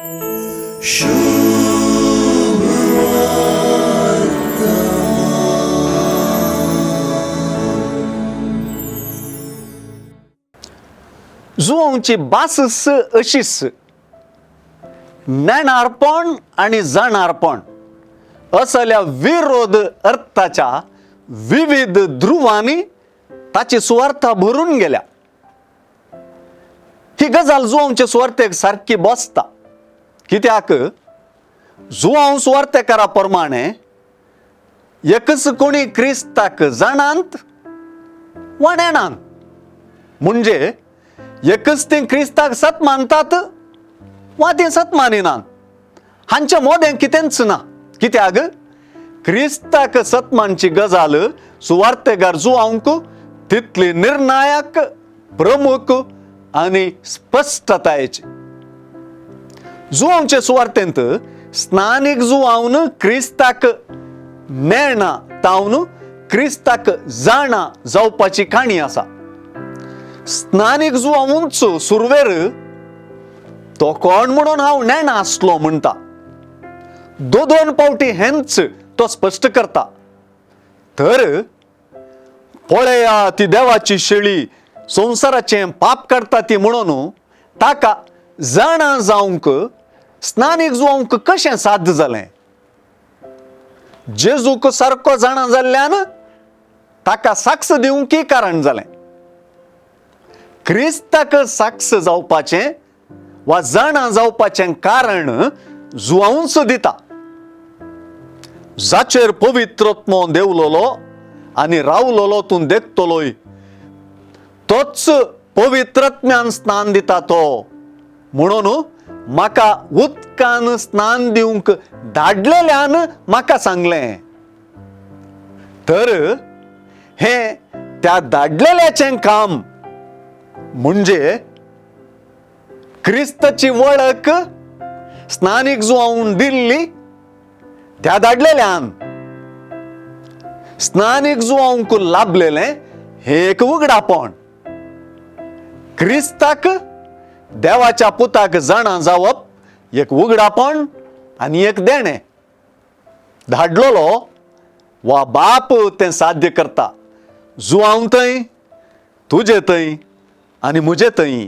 जुआंची बासस अशीच ज्ञानार्पण आणि जाणार्पण असल्या विरोध अर्थाच्या विविध ध्रुवांनी ताची सुवार्था भरून गेल्या. ही गजाल जुआंच्या सुवार्थेक सारखी बसता. कित्याक जुआंव सुवार्थेकारा प्रमाणे एकच कोणी क्रिस्ताक जाणांत वा नेणांत. म्हणजे एकच ते क्रिस्ताक सत मानतात वा ते सत मानिनात. हांच्या मोदें कितेंच ना. कित्याक क्रिस्ताक सतमानची गजाल सुवार्थेकार जुआंक तितली निर्णायक, प्रमुख आणि स्पष्टतायेची. जुआंचे सुवार्थेंत स्थानिक जुआवन क्रिस्ताक नेणा तावन क्रिस्ताक जाणा जावपाची काणी आसा. स्थानिक जुआवूंच सुरवेर तो कोण म्हणून हांव नेणा आसलो म्हणटा. दोन पावटी हेंच तो स्पष्ट करता. तर पळया ती देवाची शेळी संसाराचे पाप करता ती म्हणून ताका जाणा जावंक स्थानिक जुआंक कशें साध्य जालें. जेजूक सारको जाणा जाल्ल्यान ताका साक्ष दिवंक कारण जालें. क्रिस्ताक साक्ष जावपाचें वा जाणा जावपाचें कारण जुआंवच दिता. जाचेर पवित्रत्मो देवलोलो आनी रावलोलो तूं देखतलोय तोच पवित्रत्म्यान स्नान दिता तो म्हणून म्हाका उदकान स्नान दिवंक धाडलेल्यान म्हाका सांगलें. तर हें त्या धाडलेल्याचें काम. म्हणजे क्रिस्ताची वळख स्थानिक जुआवून दिल्ली त्या धाडलेल्यान. स्थानिक जुआवूंक लाभलेलें हे एक उगडापण. क्रिस्ताक देवाच्या पुताक जाणा जावप एक उगडापण आनी एक देणें. धाडलोलो वा बाप तें साध्य करता. जुआंव थंय, तुजे थंय आनी मुजे थंय.